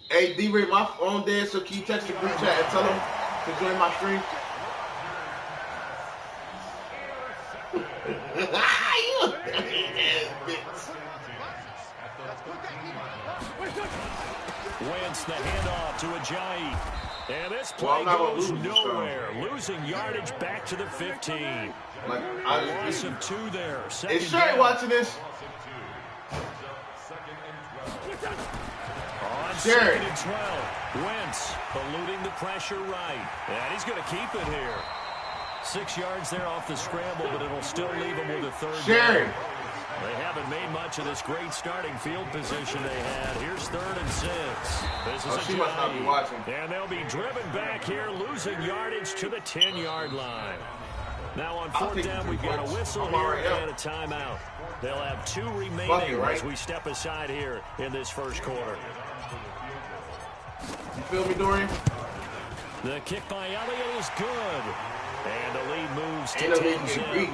Hey, D-Ray, my phone dead, so can you text the group chat and tell them to join my stream? Wentz the handoff to Ajayi. And this play goes nowhere. Losing yardage back to the 15. Like, Loss of 2 there. Is Sherry watching this? On second and 12. Wentz eluding the pressure right. And he's going to keep it here. 6 yards there off the scramble, but it'll still leave him with a third down. They haven't made much of this great starting field position they had. Here's 3rd and 6. This is she must not be watching. And they'll be driven back here, losing yardage to the 10-yard line. Now on 4th down, we've got a whistle here and a timeout. They'll have 2 remaining as we step aside here in this first quarter. You feel me, Dorian? The kick by Elliott is good. And the lead moves to 10-0.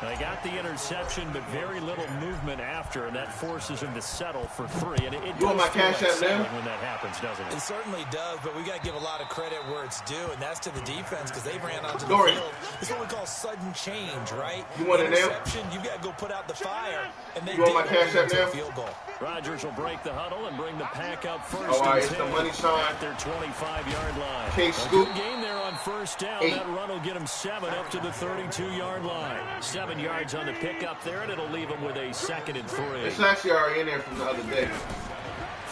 They got the interception, but very little movement after, and that forces him to settle for 3. And it you want my cash app now? When that happens, doesn't it? It certainly does, but we got to give a lot of credit where it's due, and that's to the defense because they ran onto the field. It's what we call sudden change, right? You want it now? Interception, you got to go put out the fire, and they you want my cash app now? Field goal. Rodgers will break the huddle and bring the pack up first. All right, it's the money sign at their 25-yard line. KingScoop. Good game there on 1st down. 8. That run will get him 7 up to the 32-yard line. 7 yards on the pick up there, and it'll leave him with a 2nd and 3. It's actually already in there from the other day.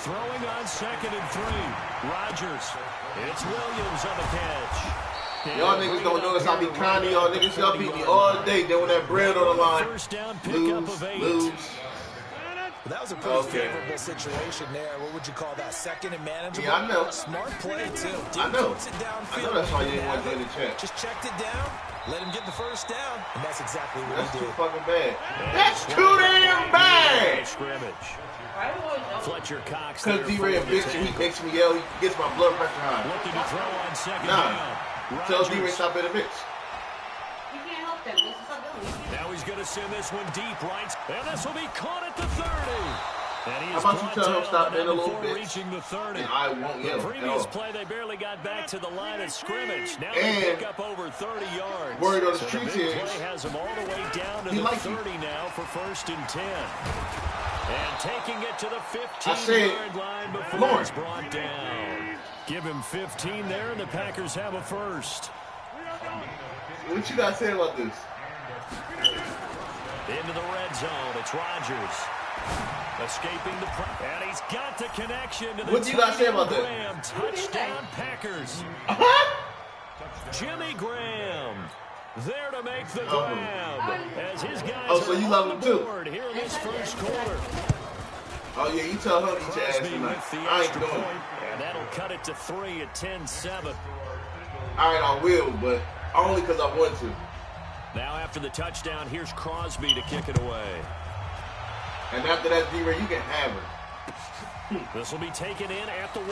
Throwing on 2nd and 3. Rodgers. It's Williams on the catch. Y'all niggas don't notice I be kind to y'all niggas. Y'all beat me all day doing that bread on the line. First down pickup of 8. Lose. Well, that was a pretty favorable situation there. What would you call that? 2nd and manageable? Yeah, I know. Smart play, too. I know. It downfield. I know that's why you didn't want to do the check. Just checked it down, let him get the first down, and that's exactly what he did. That's too fucking bad. That's too damn bad! Scrimmage. Fletcher Cox. Because D-Ray a bitch and he makes me yell, he gets my blood pressure high. Looking to throw on 2nd down. Tell D-Ray stop being a bitch. You can't help them. This is ability. Now he's going to send this one deep right. And this will be caught at the 30. And he is How about you tell him stop being a little bitch? Reaching the 30. And I won't yell. The previous play, they barely got back to the line of scrimmage. Now they pick up over 30 yards. Word on the so streets the big is play has them all the way down to the 30 now for 1st and 10. And taking it to the 15-yard line before it's brought down. Give him 15 there, and the Packers have a first. What you got to say about this? Into the red zone. It's Rodgers. Escaping the and he's got the connection to the what do you got to say about that? Touchdown Packers. Jimmy Graham there to make the grab as his guys so you love him too here in this first quarter. Oh yeah, you tell him eat your ass tonight. I ain't doing it. And that'll cut it to 3 at 10-7. All right, I will, but only because I want to. Now after the touchdown, here's Crosby to kick it away. And after that, D-Ray, you can have it. This will be taken in at the 1.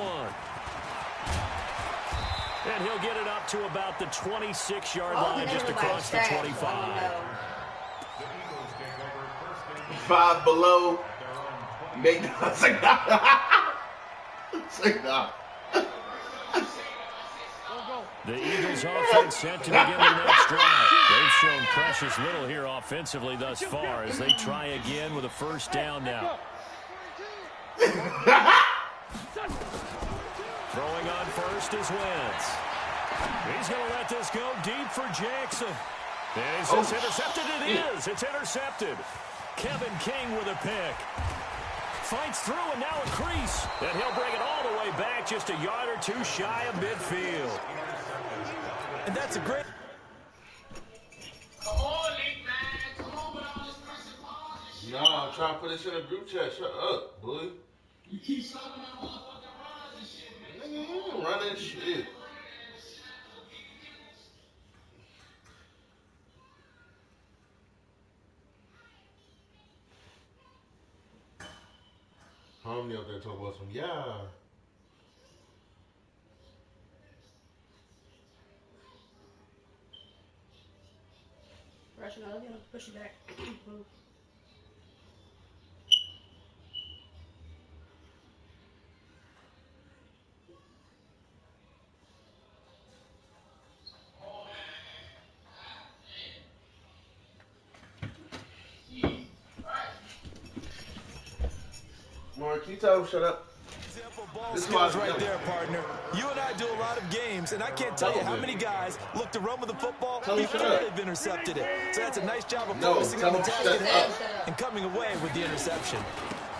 And he'll get it up to about the 26-yard line, just across the 25. 5 below. Make say nah. The Eagles offense set to begin the next drive. They've shown precious little here offensively thus far as they try again with a first down now. Throwing on first is Wentz. He's going to let this go deep for Jackson. Is this intercepted? It is. It's intercepted. Kevin King with a pick. Fights through and now a crease. And he'll bring it all the way back just a yard or 2 shy of midfield. And that's a great... Nah, I'm trying to put this in a group chat. Shut up, boy. You keep stopping that motherfucking rise and shit. Nigga, you ain't running shit. Homie out there talking about some, Rushing out, you know, push it back. Move. She told him shut up. Ball skills right there, partner. You and I do a lot of games, and I can't tell you how many guys look to run with the football before they've intercepted it. So that's a nice job of focusing on the task at hand and coming away with the interception.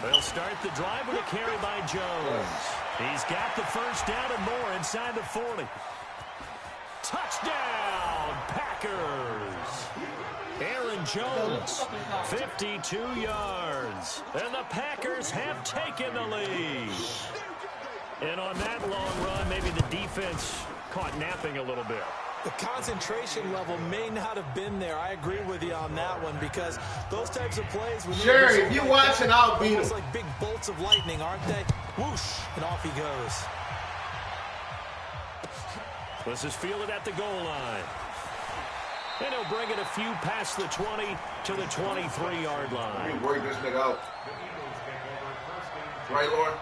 They'll start the drive with a carry by Jones. He's got the first down and more inside the 40. Touchdown, Packers. Aaron Jones, 52 yards. And the Packers have taken the lead. And on that long run, maybe the defense caught napping a little bit. The concentration level may not have been there. I agree with you on that one because those types of plays, when sure, if you're watching, I'll beat him. It's like big bolts of lightning, aren't they? Whoosh, and off he goes. This is fielded at the goal line. And he'll bring it a few past the 20 to the 23-yard line. Break this nigga out. Right, Lauren?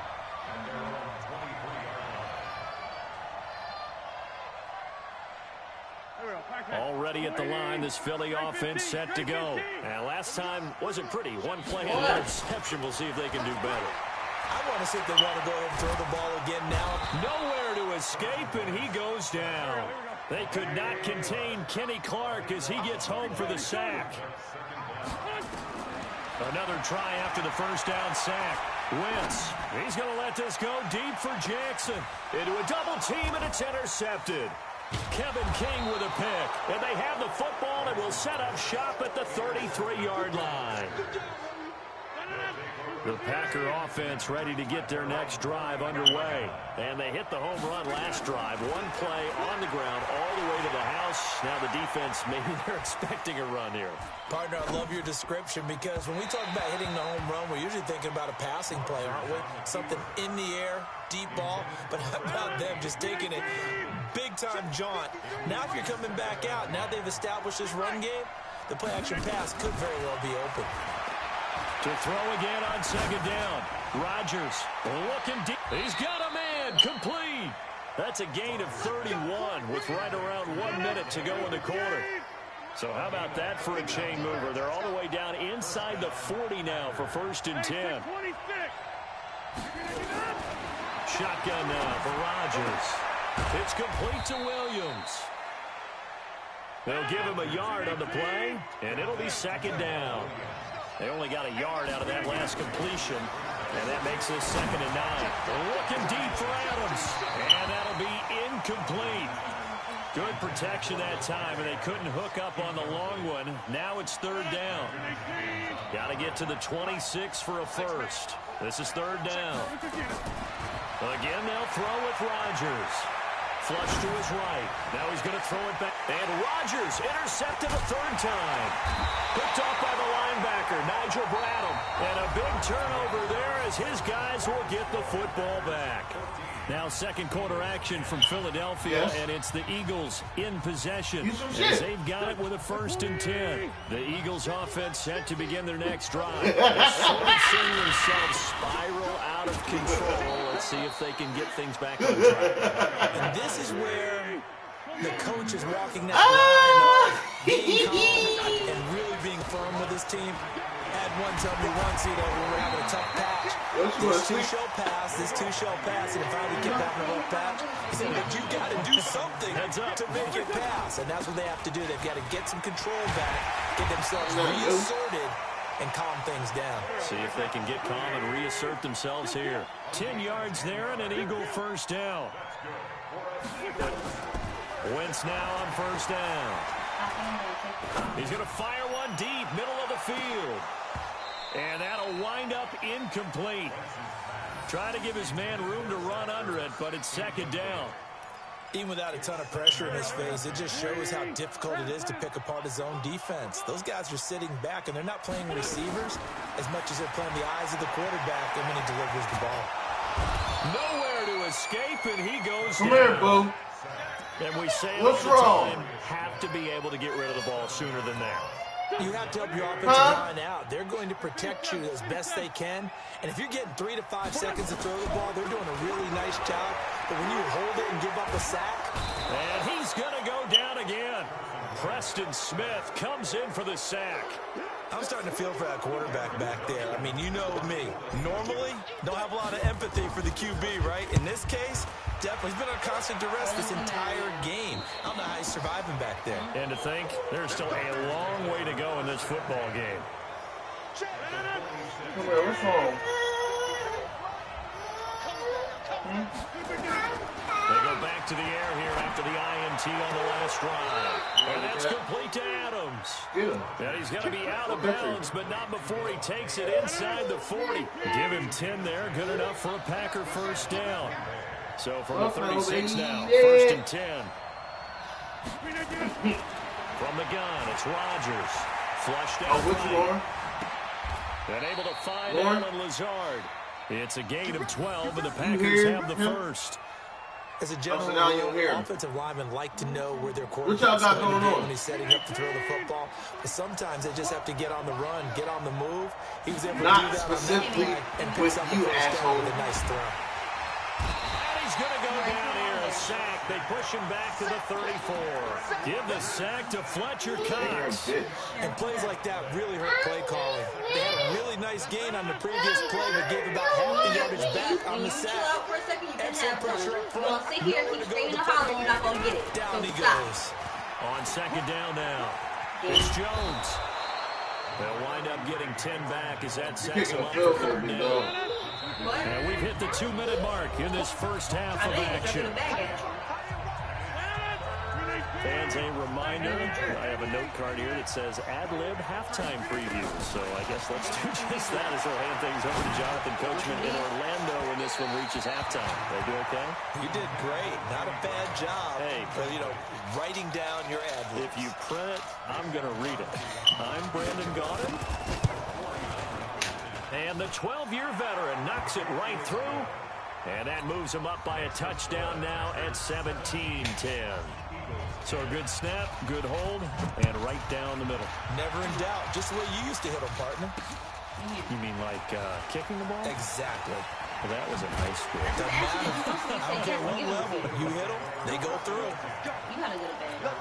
Already at the line, this Philly offense set to go. And last time wasn't pretty. One play and an interception. We'll see if they can do better. I want to see if they want to go ahead and throw the ball again now. Nowhere to escape, and he goes down. They could not contain Kenny Clark as he gets home for the sack. Another try after the first down sack. Wentz, he's going to let this go deep for Jackson. Into a double team, and it's intercepted. Kevin King with a pick, and they have the football and will set up shop at the 33-yard line. The Packer offense ready to get their next drive underway. And they hit the home run last drive. One play on the ground all the way to the house. Now the defense, maybe they're expecting a run here. Partner, I love your description because when we talk about hitting the home run, we're usually thinking about a passing play, aren't we? Something in the air, deep ball. But how about them just taking it big-time jaunt? Now if you're coming back out, now they've established this run game, the play-action pass could very well be open. To throw again on second down. Rodgers looking deep. He's got a man complete. That's a gain of 31 with right around 1 minute to go in the quarter. So how about that for a chain mover? They're all the way down inside the 40 now for 1st and 10. Shotgun now for Rodgers. It's complete to Williams. They'll give him a yard on the play, and it'll be 2nd down. They only got a yard out of that last completion, and that makes this 2nd and 9. Looking deep for Adams, and that'll be incomplete. Good protection that time, and they couldn't hook up on the long one. Now it's 3rd down. Got to get to the 26 for a first. This is 3rd down. Again, they'll throw with Rodgers. Flush to his right. Now he's going to throw it back. And Rodgers intercepted a 3rd time. Picked off by the linebacker, Nigel Bradham. And a big turnover there as his guys will get the football back. Now 2nd quarter action from Philadelphia, and it's the Eagles in possession as they've got it with a 1st and 10. The Eagles offense set to begin their next drive. They're sort of seeing themselves spiral out of control. Let's see if they can get things back on track. And this is where the coach is walking that line of being calm and really being firm with his team. Had one tell me once, when we're having a tough patch, this two shall pass, and if I would get back in a rough patch, he said, but you got to do something to make it pass, and that's what they have to do. They've got to get some control back, get themselves reasserted, and calm things down. See if they can get calm and reassert themselves here. 10 yards there and an Eagle 1st down. Wentz now on 1st down. He's going to fire one deep, middle of the field. And that'll wind up incomplete. Trying to give his man room to run under it, but it's 2nd down. Even without a ton of pressure in his face, it just shows how difficult it is to pick apart his own defense. Those guys are sitting back, and they're not playing receivers as much as they're playing the eyes of the quarterback and when he delivers the ball. Nowhere to escape, and he goes Come down. here, boo. And we say what's all the wrong? time, have to be able to get rid of the ball sooner than that. You have to help your offensive line out. They're going to protect you as best they can. And if you're getting 3 to 5 seconds to throw the ball, they're doing a really nice job. But when you hold it and give up a sack. And he's going to go down again. Preston Smith comes in for the sack. I'm starting to feel for that quarterback back there. I mean, you know me. Normally, don't have a lot of empathy for the QB, right? In this case, definitely. He's been under constant duress this entire game. I don't know how he's surviving back there. And to think, there's still a long way to go in this football game. Come here, what's wrong? They go back to the air here after the INT on the last drive. And that's complete to Adams. Yeah, he's got to be out of bounds, but not before he takes it inside the 40. Give him 10 there, good enough for a Packer first down. So from the 36 now, 1st and 10. From the gun, it's Rodgers. Flushed out right. And able to find Alan Lazard. It's a gain of 12, and the Packers have the first. As a general rule, offensive linemen like to know where their quarterback is going to when he's setting up to throw the football. But sometimes they just have to get on the run, get on the move. He was able to do that specifically on that and with you, asshole. With a nice throw. And he's going to go down here, a sack. They push him back to the 34. Give the sack to Fletcher Cox. And plays like that really hurt play calling. They had a really nice gain on the previous play, but gave about half the yardage back on the sack. Excellent pressure up front. Sit here, keep screaming and hollering, you're not going to get it. Down he goes. On 2nd down now, it's Jones. They'll wind up getting 10 back as that sets them up for 3rd down. And we've hit the 2-minute mark in this first half of action. Fans, a reminder, I have a note card here that says ad-lib halftime preview. So I guess let's do just that as we'll hand things over to Jonathan Coachman in Orlando when this one reaches halftime. They do okay? You did great. Not a bad job. Hey, but, you know, writing down your ad-libs. If you print it, I'm going to read it. I'm Brandon Gaudin. And the 12-year veteran knocks it right through. And that moves him up by a touchdown now at 17-10. So a good snap, good hold, and right down the middle. Never in doubt. Just the way you used to hit them, partner. You mean like kicking the ball? Exactly. Well, that was a nice score. Doesn't matter. I don't care what level. You hit them, they go through. You gotta get a bag.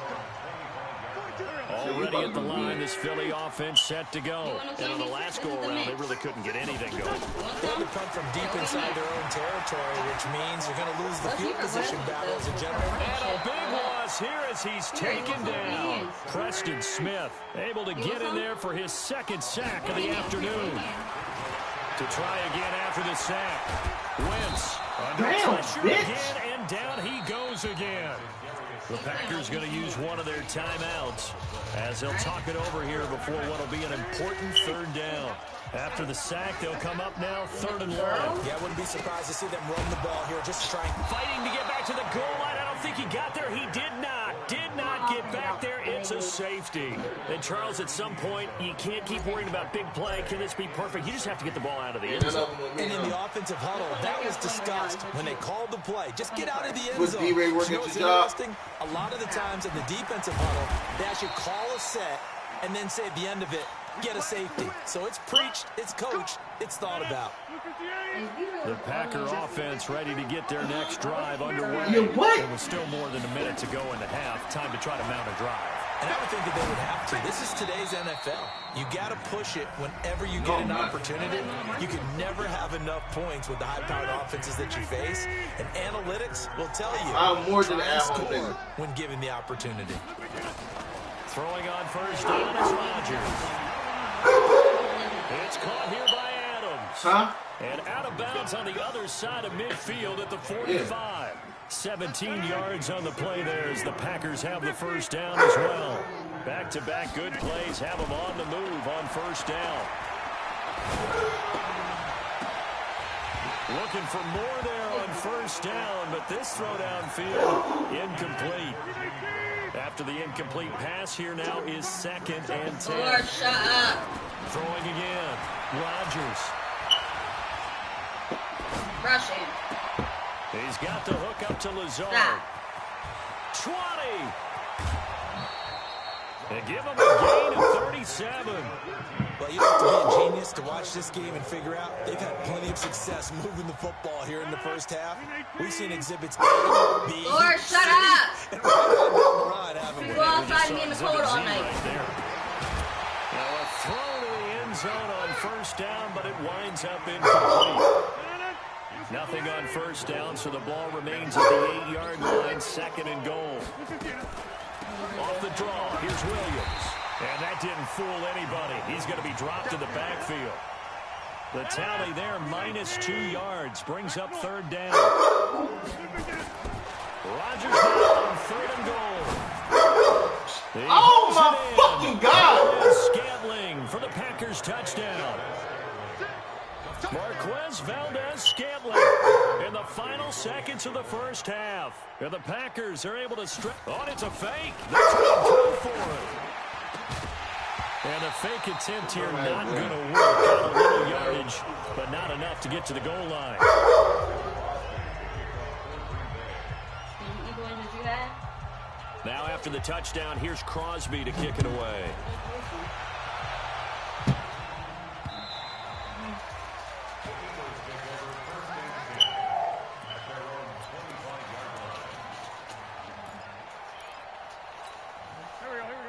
Already at the line, this Philly offense set to go. And on the last go-around, they really couldn't get anything going. They had to come from deep inside their own territory, which means you're going to lose the field position battle as a general. And a big loss here as he's taken down. Preston Smith able to get in there for his 2nd sack of the afternoon. To try again after the sack. Wentz under pressure again, and down he goes again. The Packers going to use one of their timeouts as they'll talk it over here before what will be an important 3rd down. After the sack, they'll come up now 3rd and long. Yeah, I wouldn't be surprised to see them run the ball here. Just trying. Fighting to get back to the goal line. I don't think he got there. He did not. Did not get back there. It's a safety. And, Charles, at some point, you can't keep worrying about big play. Can this be perfect? You just have to get the ball out of the end zone. And in the offensive huddle, that was discussed when they called the play. Just get out of the end zone. You know what's interesting? A lot of the times in the defensive huddle, they actually call a set and then say at the end of it, get a safety. So it's preached, it's coached, it's thought about. The Packer offense ready to get their next drive underway. There was still more than a minute to go in the half. Time to try to mount a drive. And I would think that they would have to. This is today's NFL. You got to push it whenever you get an opportunity. You can never have enough points with the high-powered offenses that you face. And analytics will tell you. I'm more than score when given the opportunity. Throwing on 1st down is Rodgers. It's caught here by Adams. And out of bounds on the other side of midfield at the 45. 17 yards on the play there as the Packers have the 1st down as well. Back-to-back good plays have them on the move on 1st down. Looking for more there on 1st down, but this throw downfield incomplete. After the incomplete pass, here now is 2nd and 10. Lord, shut up. Throwing again. Rodgers. Rushing. He's got the hook up to Lazard. Stop. 20. They give him a gain of 37. Well, you don't have to be a genius to watch this game and figure out they've had plenty of success moving the football here in the first half. We've seen exhibits A, B, Lord, C, shut up. and right on down the run, haven't we? Go outside and be in the cold all night. Right there. Now a throw to zone on first down, but it winds up incomplete. Nothing on first down, so the ball remains at the 8-yard line, 2nd and goal. Off the draw, here's Williams. And that didn't fool anybody. He's going to be dropped in the backfield. The tally there, -2 yards, brings up 3rd down. Rodgers now on 3rd and goal. Oh, my fucking God! Scantling for the Packers touchdown. Marquez Valdez-Scantling in the final seconds of the first half. And the Packers are able to strip. Oh, it's a fake. They're trying to throw for it. And a fake attempt here not going to work. Got a little yardage, but not enough to get to the goal line. Now after the touchdown, here's Crosby to kick it away.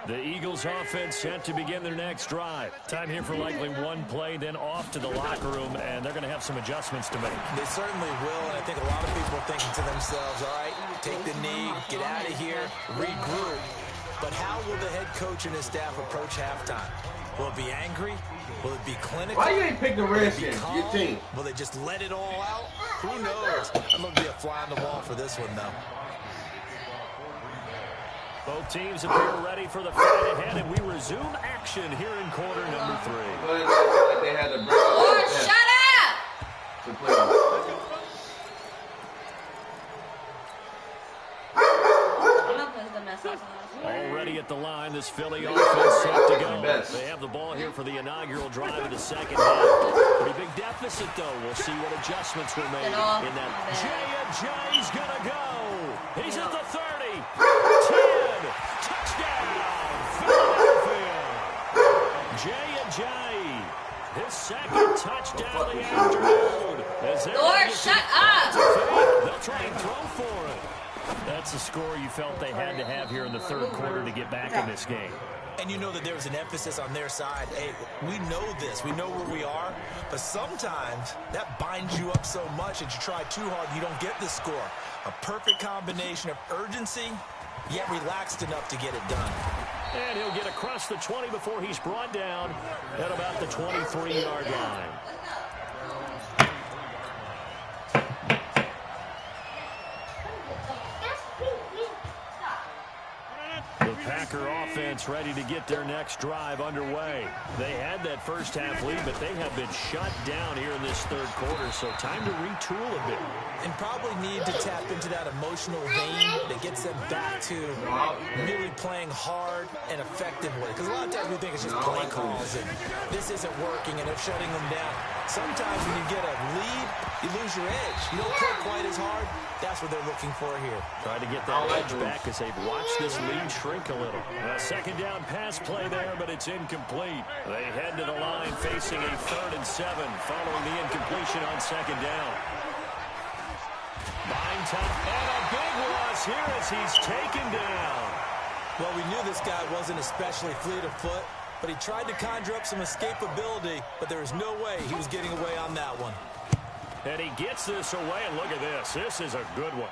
The Eagles offense set to begin their next drive. Time here for likely one play, then off to the locker room, and they're going to have some adjustments to make. They certainly will, and I think a lot of people are thinking to themselves, all right, take the knee, get out of here, regroup. But how will the head coach and his staff approach halftime? Will it be angry? Will it be clinical? Why you ain't pick the Redskins, your team? Will they just let it all out? Who knows? I'm going to be a fly on the wall for this one, though. Both teams appear ready for the fight ahead, and we resume action here in quarter number 3. Like they had to bring Lord, shut up! to play. Already at the line, this Philly offense set to go. They have the ball here for the inaugural drive of the second half. Pretty big deficit, though. We'll see what adjustments were made in that. Jay's going to go. He's at the 30. 10. Touchdown, Philadelphia. Jay. His second touchdown of the afternoon. Lord, shut up. They'll try and throw for it. That's the score you felt they had to have here in the 3rd quarter to get back in this game. And you know that there was an emphasis on their side. Hey, we know this. We know where we are. But sometimes that binds you up so much that you try too hard, you don't get the score. A perfect combination of urgency, yet relaxed enough to get it done. And he'll get across the 20 before he's brought down at about the 23-yard line. Packer offense ready to get their next drive underway. They had that first half lead, but they have been shut down here in this 3rd quarter, so time to retool a bit. And probably need to tap into that emotional vein that gets them back to really playing hard and effectively. Because a lot of times we think it's just play calls and this isn't working and they're shutting them down. Sometimes when you get a lead, you lose your edge. You don't play quite as hard. That's what they're looking for here. Try to get that edge back as they've watched this lead shrink a little. A 2nd down pass play there, but it's incomplete. They head to the line facing a 3rd and 7 following the incompletion on 2nd down. Buying time, and a big loss here as he's taken down. Well, we knew this guy wasn't especially fleet of foot, but he tried to conjure up some escapability, but there was no way he was getting away on that one. And he gets this away, and look at this. This is a good one.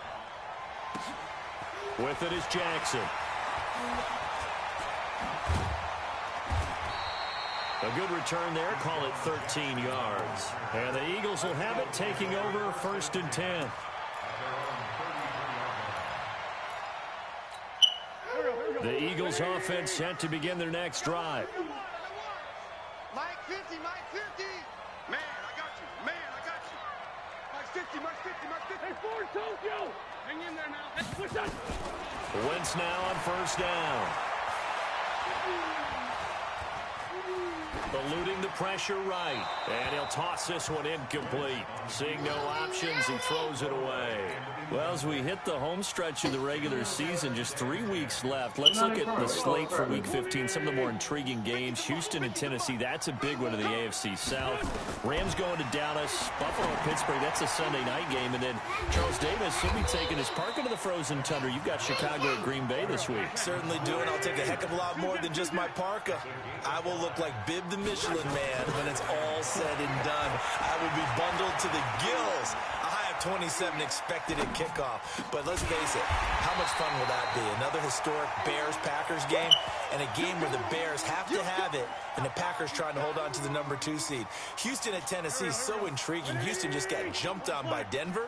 With it is Jackson. A good return there. Call it 13 yards. And the Eagles will have it, taking over 1st and 10. The Eagles offense set to begin their next drive. Mike 50, Mike 50. Man, I got you. Man, I got you. Mike 50, Mike 50, Mike 50. Hey, Ford, Tokyo. Hang in there now. Hey, what's that? Wentz now on 1st down. Eluding the pressure right. And he'll toss this one incomplete. Seeing no options, he throws it away. Well, as we hit the home stretch of the regular season, just 3 weeks left. Let's look at the slate for Week 15, some of the more intriguing games. Houston and Tennessee, that's a big one in the AFC South. Rams going to Dallas. Buffalo, Pittsburgh, that's a Sunday night game. And then Charles Davis, he'll be taking his parka to the frozen tundra. You've got Chicago at Green Bay this week. Certainly do, and I'll take a heck of a lot more than just my parka. I will look like Bib the Michelin Man when it's all said and done. I will be bundled to the gills. A high of 27 expected at kickoff. But let's face it, how much fun will that be? Another historic Bears-Packers game, and a game where the Bears have to have it, and the Packers trying to hold on to the number 2 seed. Houston at Tennessee is so intriguing. Houston just got jumped on by Denver,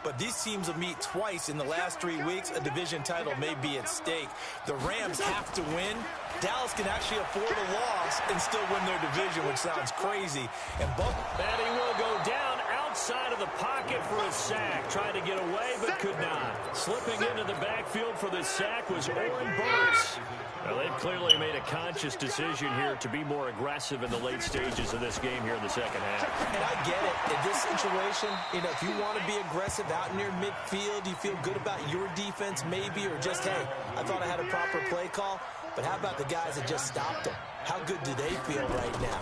but these teams will meet twice in the last 3 weeks. A division title may be at stake. The Rams have to win. Dallas can actually afford a loss and still win their division, which sounds crazy. And he will go down outside of the pocket for a sack. Tried to get away, but could not. Slipping into the backfield for the sack was Oren Burks. Well, they've clearly made a conscious decision here to be more aggressive in the late stages of this game here in the second half. And I get it. In this situation, if you want to be aggressive out near midfield, you feel good about your defense maybe, or just, hey, I thought I had a proper play call. But how about the guys that just stopped them? How good do they feel right now?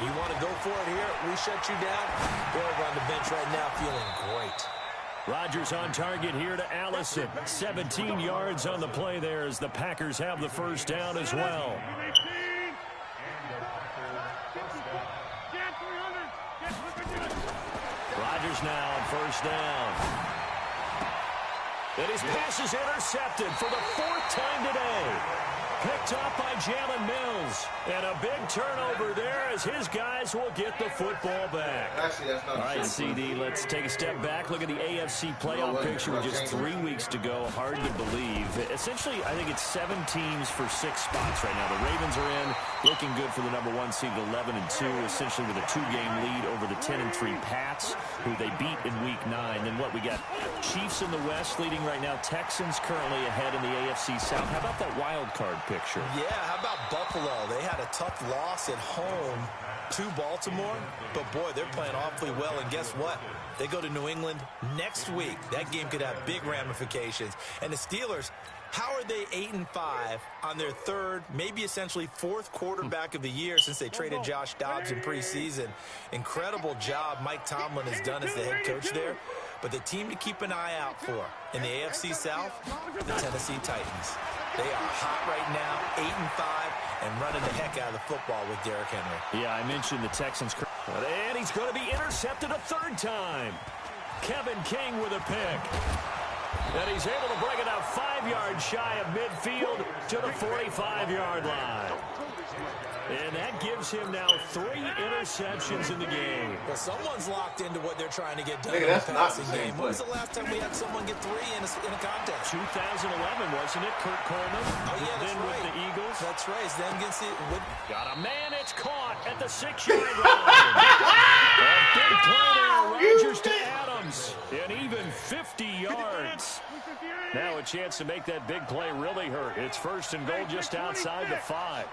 You want to go for it here? We shut you down? They're over on the bench right now feeling great. Rodgers on target here to Allison. 17 yards on the play there as the Packers have the first down as well. Rodgers now on first down. And his pass is intercepted for the 4th time today. Picked up by Jalen Mills. And a big turnover there as his guys will get the football back. Actually, that's not all right, CD, let's take a step back. Look at the AFC playoff picture with just 3 weeks to go. Hard to believe. Essentially, I think it's 7 teams for 6 spots right now. The Ravens are in, looking good for the number 1 seed, 11-2, essentially with a 2-game lead over the 10-3 Pats, who they beat in Week 9. Then what, we got Chiefs in the West leading right now. Texans currently ahead in the AFC South. How about that wild card picture? Yeah, how about Buffalo? They had a tough loss at home to Baltimore, but boy, they're playing awfully well, and guess what? They go to New England next week. That game could have big ramifications. And the Steelers, how are they 8-5 on their 3rd, maybe essentially 4th quarterback of the year since they traded Josh Dobbs in preseason? Incredible job Mike Tomlin has done as the head coach there. But the team to keep an eye out for in the AFC South, the Tennessee Titans. They are hot right now, 8-5, and running the heck out of the football with Derrick Henry. Yeah, I mentioned the Texans. And he's going to be intercepted a 3rd time. Kevin King with a pick. And he's able to bring it out 5 yards shy of midfield to the 45-yard line. And that gives him now 3 interceptions in the game. Well, someone's locked into what they're trying to get done in the the passing game. When was the last time we had someone get 3 in a contest? 2011, wasn't it? Kurt Coleman. Oh, yeah, that's then right. with the Eagles. That's right. Then against the... Got a man. It's caught at the 6-yard line. A big play there. Rodgers to Adams. And even 50 yards. Now a chance to make that big play really hurt. It's 1st and goal just outside the 5.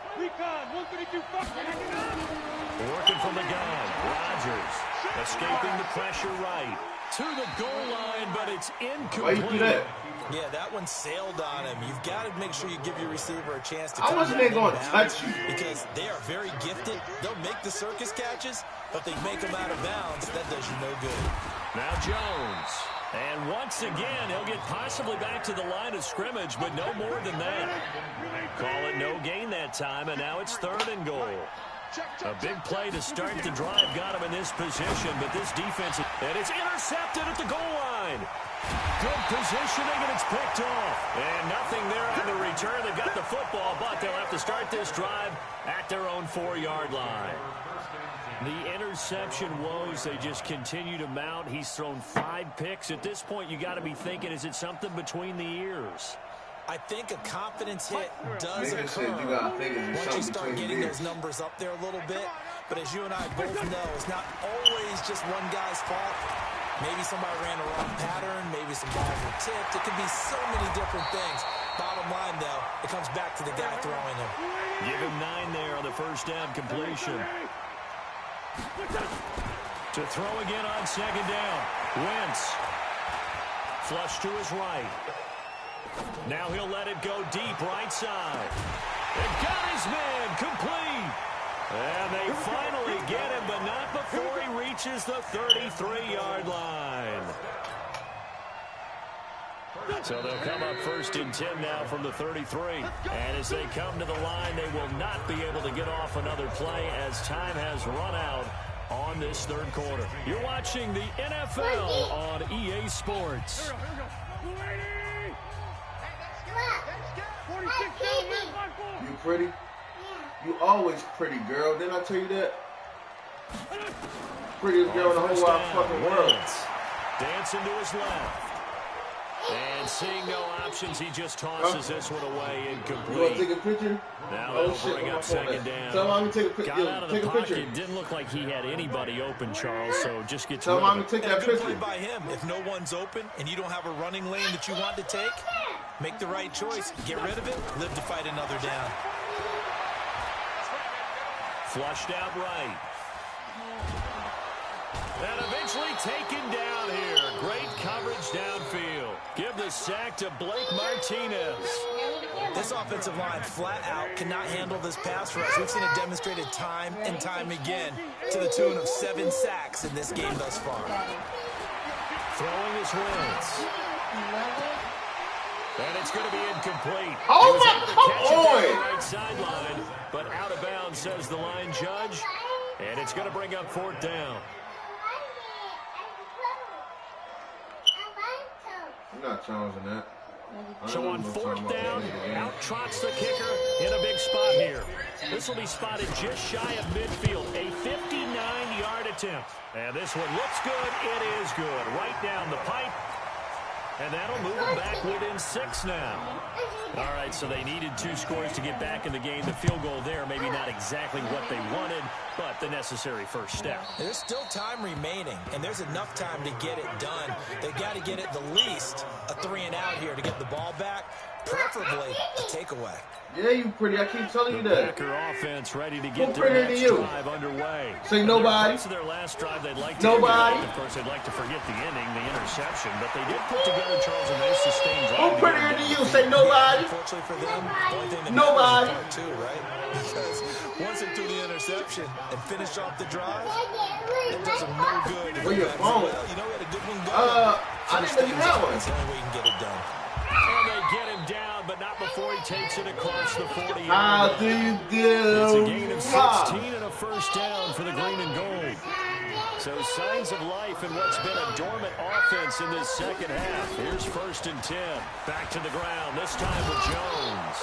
Working from the gun. Rodgers escaping the pressure right. To the goal line, but it's incomplete. Why you do that? Yeah, that one sailed on him. You've got to make sure you give your receiver a chance to I wasn't even going to touch you. because they are very gifted. They'll make the circus catches, but they make them out of bounds. That does you no good. Now Jones. And once again, he'll get possibly back to the line of scrimmage, but no more than that. Call it no gain that time, and now it's 3rd and goal. A big play to start the drive got him in this position, but this defense, and it's intercepted at the goal line. Good positioning, and it's picked off. And nothing there on the return. They've got the football, but they'll have to start this drive at their own 4-yard line. The interception woes, they just continue to mount. He's thrown 5 picks. At this point, you got to be thinking, is it something between the ears? I think a confidence hit does occur once you start getting those numbers up there a little bit. But as you and I both know, it's not always just one guy's fault. Maybe somebody ran a wrong pattern. Maybe some balls were tipped. It could be so many different things. Bottom line, though, it comes back to the guy throwing them. Give him 9 there on the first down completion. To throw again on 2nd down. Wentz. Flush to his right. Now he'll let it go deep right side. They got his man complete. And they finally get him, but not before he reaches the 33-yard line. So they'll come up 1st and 10 now from the 33. And as they come to the line, they will not be able to get off another play as time has run out on this 3rd quarter. You're watching the NFL on EA Sports. You pretty? You always pretty, girl. Didn't I tell you that? Prettiest girl in the whole wide fucking world. Dancing to his left. And seeing no options, he just tosses this one away incomplete. You want to take a picture? Now they'll bring up 2nd down. Tell mommy to take a picture. Got out of the pocket. It didn't look like he had anybody open, Charles, so just get to it. Tell mommy to take that Good picture. play by him. If no one's open and you don't have a running lane that you want to take, make the right choice. Get rid of it. Live to fight another down. Flushed out right. And eventually taken down here. Great coverage downfield. Give the sack to Blake Martinez. This offensive line flat out cannot handle this pass rush. We've seen it demonstrated time and time again to the tune of 7 sacks in this game thus far. Throwing his Wentz. And it's going to be incomplete. Oh my Right sideline, but out of bounds, says the line judge. And it's going to bring up 4th down. I'm not challenging that. So on 4th down, out trots the kicker in a big spot here. This will be spotted just shy of midfield. A 59-yard attempt. And this one looks good. It is good. Right down the pipe. And that'll move them back within 6 now. All right, so they needed 2 scores to get back in the game. The field goal there, maybe not exactly what they wanted, but the necessary first step. There's still time remaining, and there's enough time to get it done. They've got to get it the least a 3-and-out here to get the ball back, preferably a takeaway. Yeah, you pretty. I keep telling you that. Packer offense ready to get Who their prettier next than you? drive underway. Say nobody. To their last drive, they'd like to Nobody. Of course, they'd like to forget the inning, the interception, but they did put together, Charles, a nice sustained drive. Who prettier than you? Say nobody. Unfortunately for them, the only thing that Nobody. matters is part 2, right? Because once they threw the interception and finished off the drive, it does them no good. Where your phone? You know, we had a good one going. I didn't know you had one. That's the only way you can get it done. And they get him down, but not before he takes it across the 40. How do you do? It's a gain of 16 and a first down for the green and gold. So signs of life in what's been a dormant offense in this second half. Here's 1st and 10. Back to the ground, this time with Jones.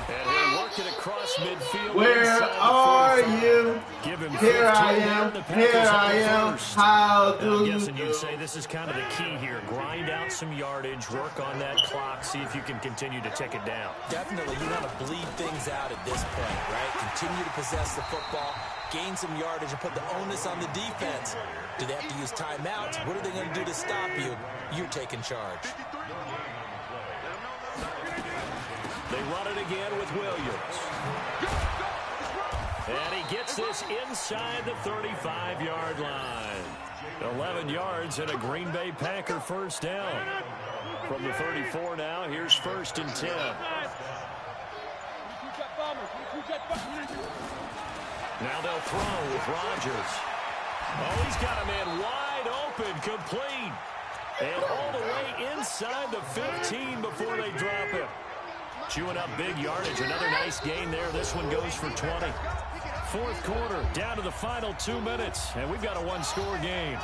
And he'll work it across midfield. Where are you? Give him Here I 15 am. and the Here Packers I on am. first. How I'm do you guessing do? you'd say this is kind of the key here. Grind out some yardage, work on that clock, see if you can continue to tick it down. Definitely, you want to bleed things out at this point, right? Continue to possess the football, gain some yardage, and put the onus on the defense. Do they have to use timeouts? What are they going to do to stop you? You're taking charge. They run it again with Williams. And he gets this inside the 35-yard line. 11 yards and a Green Bay Packer first down. From the 34 now, here's 1st and 10. Now they'll throw with Rodgers. Oh, he's got a man wide open, complete. And all the way inside the 15 before they drop him. Chewing up big yardage. Another nice gain there. This one goes for 20. 4th quarter, down to the final 2 minutes. And we've got a 1-score game.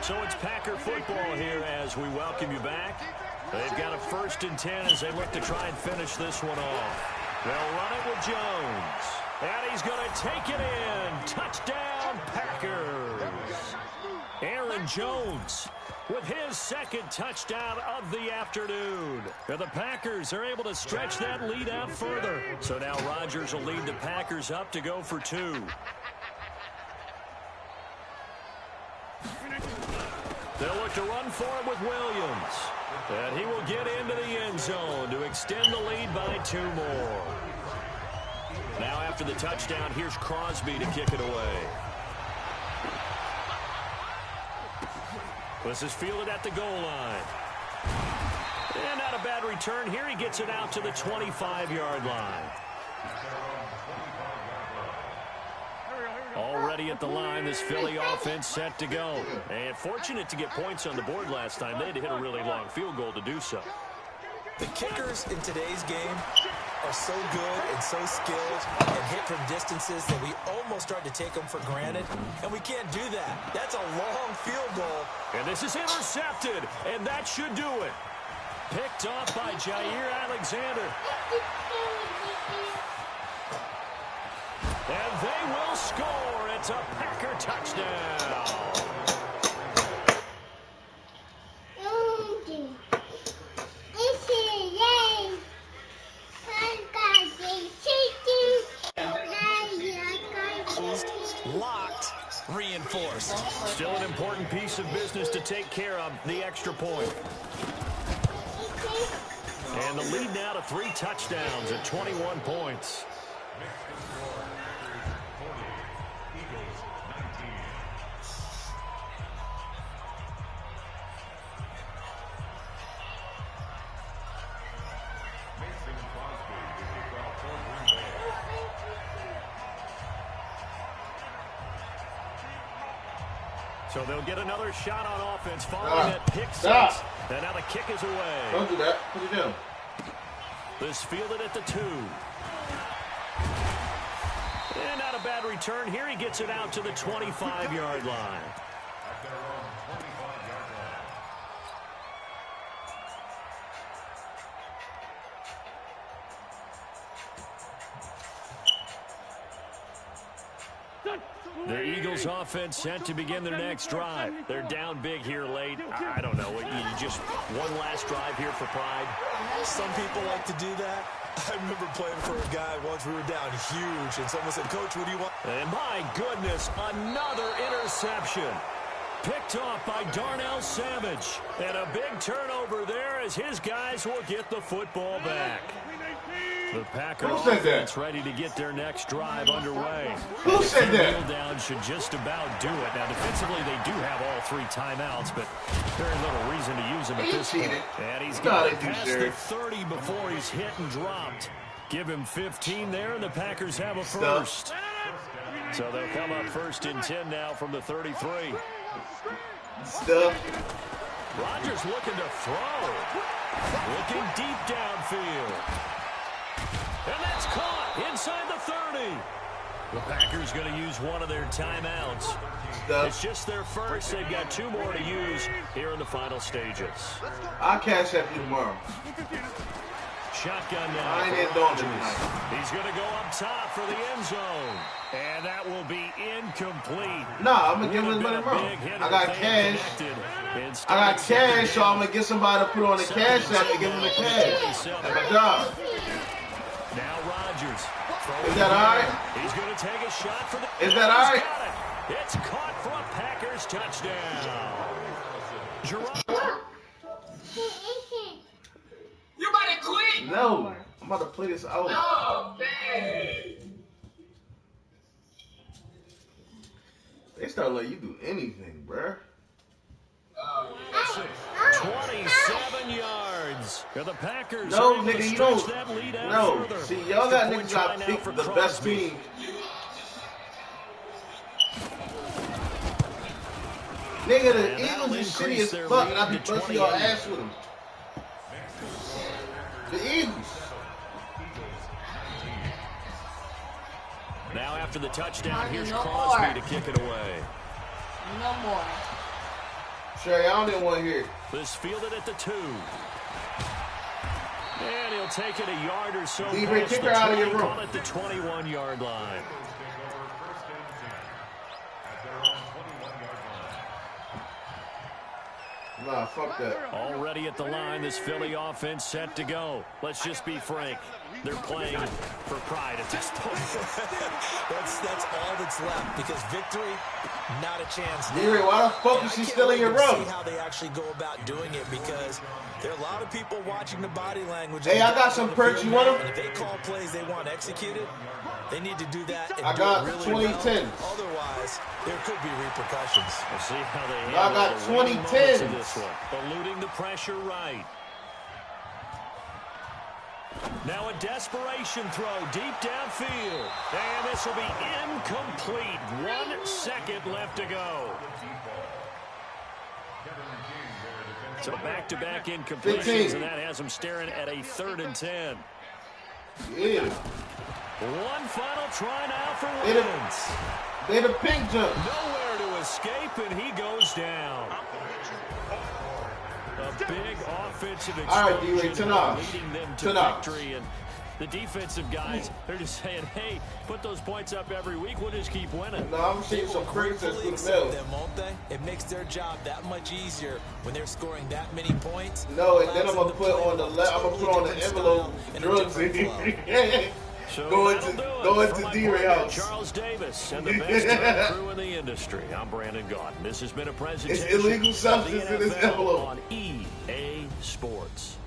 So it's Packer football here as we welcome you back. They've got a 1st and 10 as they look to try and finish this one off. They'll run it with Jones. And he's going to take it in. Touchdown, Packers. Aaron Jones with his 2nd touchdown of the afternoon. And the Packers are able to stretch that lead out further. So now Rodgers will lead the Packers up to go for 2. They'll look to run for it with Williams. And he will get into the end zone to extend the lead by 2 more. Now after the touchdown, here's Crosby to kick it away. This is fielded at the goal line. And not a bad return here. He gets it out to the 25-yard line. Already Already at the line, this Philly offense set to go. And fortunate to get points on the board last time. They had to hit a really long field goal to do so. The kickers in today's game are so good and so skilled and hit from distances that we almost start to take them for granted, and we can't do that. That's a long field goal. And this is intercepted, and that should do it. Picked off by Jair Alexander. And they will score. It's a Packer touchdown. Locked, reinforced. Still an important piece of business to take care of, the extra point. And the lead now to 3 touchdowns at 21 points. So they'll get another shot on offense following that pick six. And now the kick is away. Don't do that. Put it down. This fielded at the 2. And not a bad return. Here he gets it out to the 25-yard line. The Eagles offense set to begin their next drive. They're down big here late. I don't know. You just one last drive here for pride. Some people like to do that. I remember playing for a guy once. We were down huge, and someone said, "Coach, what do you want?" And my goodness, another interception. Picked off by Darnell Savage. And a big turnover there as his guys will get the football back. The Packer offense ready to get their next drive underway. Who said that? Kneel down should just about do it. Now, defensively, they do have all 3 timeouts, but very little reason to use them at this point. And he's got it past the 30 before he's hit and dropped. Give him 15 there, and the Packers have a first. So they'll come up 1st and 10 now from the 33. Rodgers looking to throw. Looking deep downfield. And that's caught inside the 30. The Packers going to use one of their timeouts. It's just their first. They've got 2 more to use here in the final stages. I'll cash that for you tomorrow. Shotgun now. I ain't doing it tonight. He's going to go up top for the end zone. And that will be incomplete. Nah, I'm going to give him money tomorrow. I got cash. I got cash, so I'm going to get somebody to put on the cash app and give him the cash. That's my job. Now Rodgers. Is that all right? He's going to take a shot for the... Is that all right? It's caught for a Packers touchdown. You about to quit? No. I'm about to play this out. Oh, man. They start letting you do anything, bruh. 27 yards. The Packers. No, nigga, you don't. No. See, y'all got niggas got picked the best team. Nigga, the Eagles is shitty as fuck, and I be busting your ass with them. The Eagles. Now after the touchdown, here's Crosby to kick it away. No more. Sherry, I don't even want to hear it. This fielded at the 2. And he'll take it a yard or so. Leave kick her out of your room. At the 21-yard line. Nah, fuck that. Already at the line, this Philly offense set to go. Let's just be frank. They're playing for pride at this point. that's all that's left, because victory, not a chance. Leary, why the fuck is she still in your room? See how they actually go about doing it, because there are a lot of people watching the body language. Hey, I got some perks. You want them? And if they call plays they want executed, they need to do that. And I got do it really 2010. well. Otherwise, there could be repercussions. We'll see how they I got 2010. this one. Eluding the pressure right. Now a desperation throw deep downfield. And this will be incomplete. 1 second left to go. So back-to-back incompletions, and that has them staring at a 3rd and 10. Yeah. One final try now for Woods. They the pink jump. Nowhere to escape, and he goes down. A big offensive explosion leading them to victory. And the defensive guys, they're just saying, hey, put those points up every week. We'll just keep winning. No, I'm seeing some princess with them, won't they? It makes their job that much easier when they're scoring that many points. No, and then I'm gonna put on the left. I'm gonna put on the envelope drugs in here. So going to D-Ray house. Charles Davis and the best crew in the industry. I'm Brandon Gaudin. This has been a presentation. It's illegal substance in this envelope on EA Sports.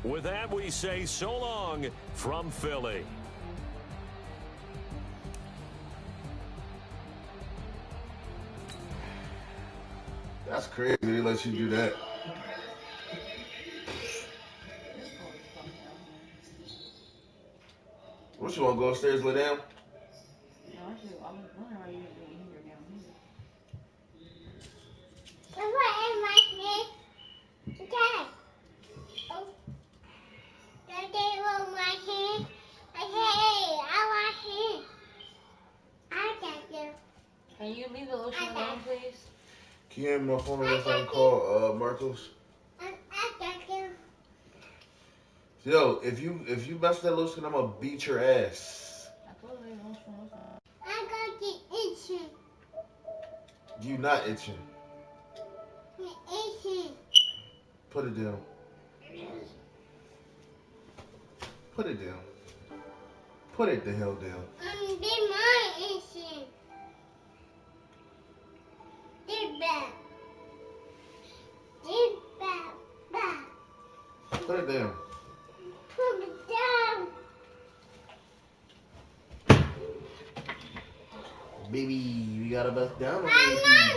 With that, we say so long from Philly. That's crazy. They let you do that. What, you want to go upstairs, lay down? No, I was wondering why you didn't do it here down here. What am I here? Dad. Oh. Daddy want my hand. I want hand. I got you. Can you leave the lotion alone, please? Can you have my phone on something called Marcos? I got you. Yo, if you mess with that lotion, I'm gonna beat your ass. I told you lotion. I got the itching. You not itching. The itching. Put it down. Put it down. Put it the hell down. They my itching. They're bad. They're bad. Put it down. Put it down. Baby, we gotta bust down on I'm it. not